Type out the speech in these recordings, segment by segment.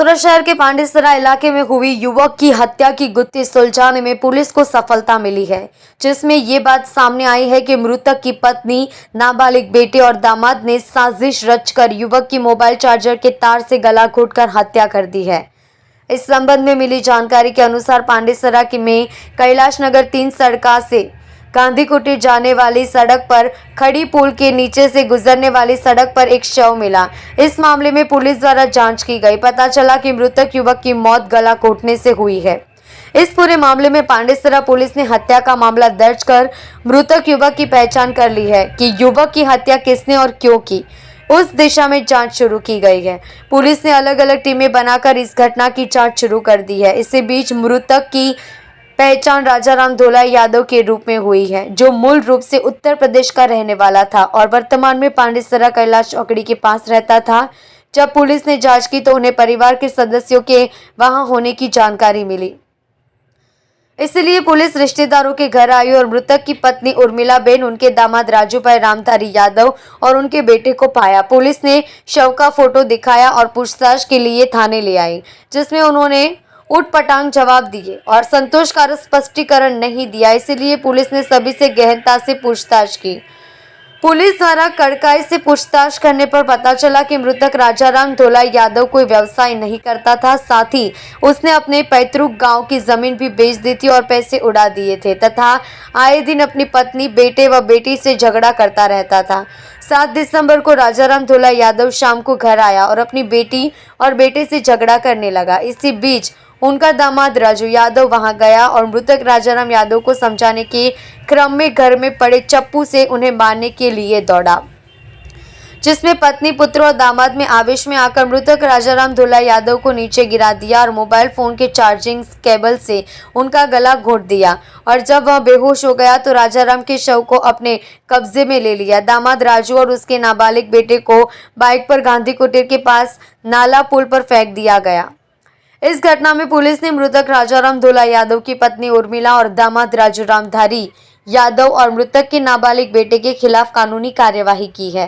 सूरत शहर के पांडेसरा इलाके में हुई युवक की हत्या की गुत्थी सुलझाने में पुलिस को सफलता मिली है, जिसमें ये बात सामने आई है कि मृतक की पत्नी, नाबालिग बेटे और दामाद ने साजिश रचकर युवक की मोबाइल चार्जर के तार से गला घोंटकर हत्या कर दी है। इस संबंध में मिली जानकारी के अनुसार पांडेसरा की में कैलाश नगर 3 सड़का से गांधी कुटीर जाने वाली सड़क पर खड़ी पुल के नीचे से गुजरने वाली सड़क पर एक शव मिला। इस मामले में पुलिस द्वारा जांच की गई। पता चला कि मृतक युवक की मौत गला घोंटने से हुई है। इस पूरे मामले में पांडेसरा पुलिस ने हत्या का मामला दर्ज कर मृतक युवक की पहचान कर ली है कि युवक की हत्या किसने और क्यों की। उस दिशा में जांच शुरू की गई है। पुलिस ने अलग अलग टीमें बनाकर इस घटना की जांच शुरू कर दी है। इसी बीच मृतक की पहचान राजाराम धोलाई यादव के रूप में हुई है, जो मूल रूप से उत्तर प्रदेश का रहने वाला था और वर्तमान में पांडेसरा कैलाश चौकड़ी के पास रहता था। जब पुलिस ने जांच की तो उन्हें परिवार के सदस्यों के वहां होने की जानकारी मिली, इसलिए पुलिस रिश्तेदारों के घर आई और मृतक की पत्नी उर्मिला बेन, उनके दामाद राजू भाई रामधारी यादव और उनके बेटे को पाया। पुलिस ने शव का फोटो दिखाया और पूछताछ के लिए थाने ले आई, जिसमें उन्होंने उटपटांग जवाब दिए और संतोषकारक स्पष्टीकरण नहीं दिया। इसलिए पुलिस ने सभी से गहनता से पूछताछ की। पुलिस द्वारा कड़काई से पूछताछ करने पर पता चला कि मृतक राजाराम धोलाई यादव कोई व्यवसाय नहीं करता था। साथ ही उसने अपने पैतृक गांव की जमीन भी बेच दी थी और पैसे उड़ा दिए थे तथा आए दिन अपनी पत्नी, बेटे व बेटी से झगड़ा करता रहता था। 7 दिसंबर को राजाराम धोलाई यादव शाम को घर आया और अपनी बेटी और बेटे से झगड़ा करने लगा। इसी बीच उनका दामाद राजू यादव वहां गया और मृतक राजाराम यादव को समझाने के क्रम में घर में पड़े चप्पू से उन्हें मारने के लिए दौड़ा, जिसमें पत्नी, पुत्र और दामाद में आवेश में आकर मृतक राजाराम धोलाई यादव को नीचे गिरा दिया और मोबाइल फोन के चार्जिंग केबल से उनका गला घोंट दिया। और जब वह बेहोश हो गया तो राजाराम के शव को अपने कब्जे में ले लिया। दामाद राजू और उसके नाबालिग बेटे को बाइक पर गांधी कुटीर के पास नाला पुल पर फेंक दिया गया। इस घटना में पुलिस ने मृतक राजाराम धोलाई यादव की पत्नी उर्मिला और दामाद राजू रामधारी यादव और मृतक के नाबालिग बेटे के खिलाफ कानूनी कार्यवाही की है।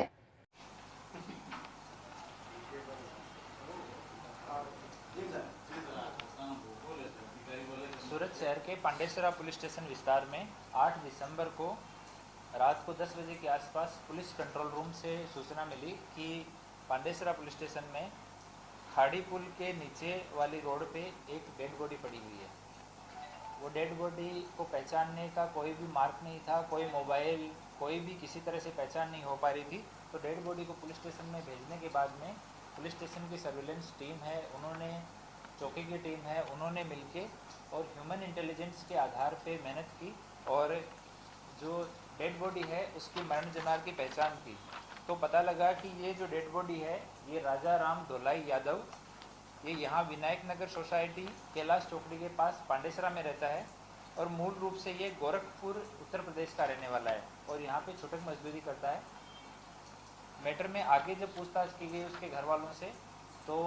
सूरत शहर के पांडेसरा पुलिस स्टेशन विस्तार में 8 दिसंबर को रात को 10 बजे के आसपास पुलिस कंट्रोल रूम से सूचना मिली कि पांडेसरा पुलिस स्टेशन में खाड़ी पुल के नीचे वाली रोड पे एक डेड बॉडी पड़ी हुई है। वो डेड बॉडी को पहचानने का कोई भी मार्क नहीं था, कोई मोबाइल, कोई भी किसी तरह से पहचान नहीं हो पा रही थी। तो डेड बॉडी को पुलिस स्टेशन में भेजने के बाद में पुलिस स्टेशन की सर्विलेंस टीम है, उन्होंने चौकी की टीम है, उन्होंने मिलके और ह्यूमन इंटेलिजेंस के आधार पे मेहनत की और जो डेड बॉडी है उसकी मरण जनार की पहचान की। तो पता लगा कि ये जो डेड बॉडी है ये राजाराम धोलाई यादव, ये यहाँ विनायक नगर सोसाइटी कैलाश चौकड़ी के पास पांडेसरा में रहता है और मूल रूप से ये गोरखपुर उत्तर प्रदेश का रहने वाला है और यहाँ पे छूटक मजदूरी करता है। मैटर में आगे जब पूछताछ की गई उसके घर वालों से तो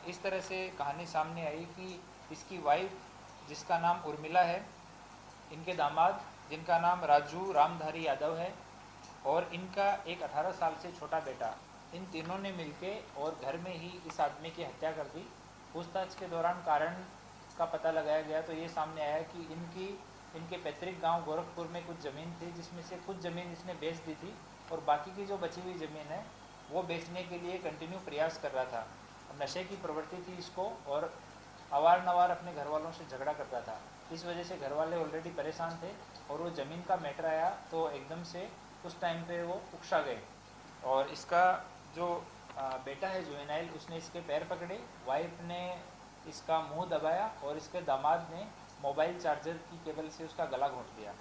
इस तरह से कहानी सामने आई कि इसकी वाइफ, जिसका नाम उर्मिला है, इनके दामाद जिनका नाम राजू रामधारी यादव है और इनका एक 18 साल से छोटा बेटा, इन तीनों ने मिलके और घर में ही इस आदमी की हत्या कर दी। पूछताछ के दौरान कारण का पता लगाया गया तो ये सामने आया कि इनके पैतृक गांव गोरखपुर में कुछ ज़मीन थी, जिसमें से कुछ ज़मीन इसने बेच दी थी और बाकी की जो बची हुई ज़मीन है वो बेचने के लिए कंटिन्यू प्रयास कर रहा था। नशे की प्रवृत्ति थी इसको और अवारनवार अपने घर वालों से झगड़ा करता था। इस वजह से घर वाले ऑलरेडी परेशान थे और वो ज़मीन का मैटर आया तो एकदम से उस टाइम पे वो उकसा गए और इसका जो बेटा है जुवेनाइल, उसने इसके पैर पकड़े, वाइफ ने इसका मुंह दबाया और इसके दामाद ने मोबाइल चार्जर की केबल से उसका गला घोंट दिया।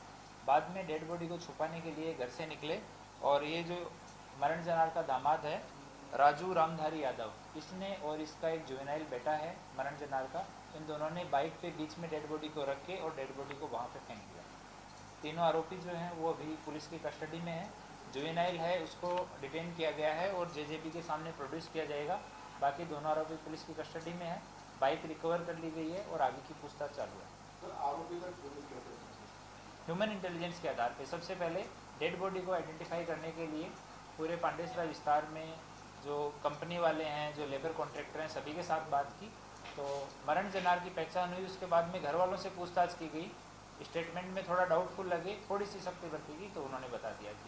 बाद में डेड बॉडी को छुपाने के लिए घर से निकले और ये जो मरण जनार का दामाद है राजू रामधारी यादव, इसने और इसका एक जुवेनाइल बेटा है मरण जनार का, इन दोनों ने बाइक पे बीच में डेड बॉडी को रख के और डेड बॉडी को वहाँ पे फेंक दिया। तीनों आरोपी जो हैं वो अभी पुलिस की कस्टडी में है। जुवेनाइल है उसको डिटेन किया गया है और जेजेपी के सामने प्रोड्यूस किया जाएगा। बाकी दोनों आरोपी पुलिस की कस्टडी में है। बाइक रिकवर कर ली गई है और आगे की पूछताछ चालू है। तो आरोपी का ह्यूमन इंटेलिजेंस के आधार पे सबसे पहले डेड बॉडी को आइडेंटिफाई करने के लिए पूरे पांडेसरा विस्तार में जो कंपनी वाले हैं, जो लेबर कॉन्ट्रैक्टर हैं, सभी के साथ बात की। तो मरण जनार की पहचान हुई। उसके बाद में घर वालों से पूछताछ की गई। स्टेटमेंट में थोड़ा डाउटफुल लगे, थोड़ी सी सख्ती बरती गई, तो उन्होंने बता दिया कि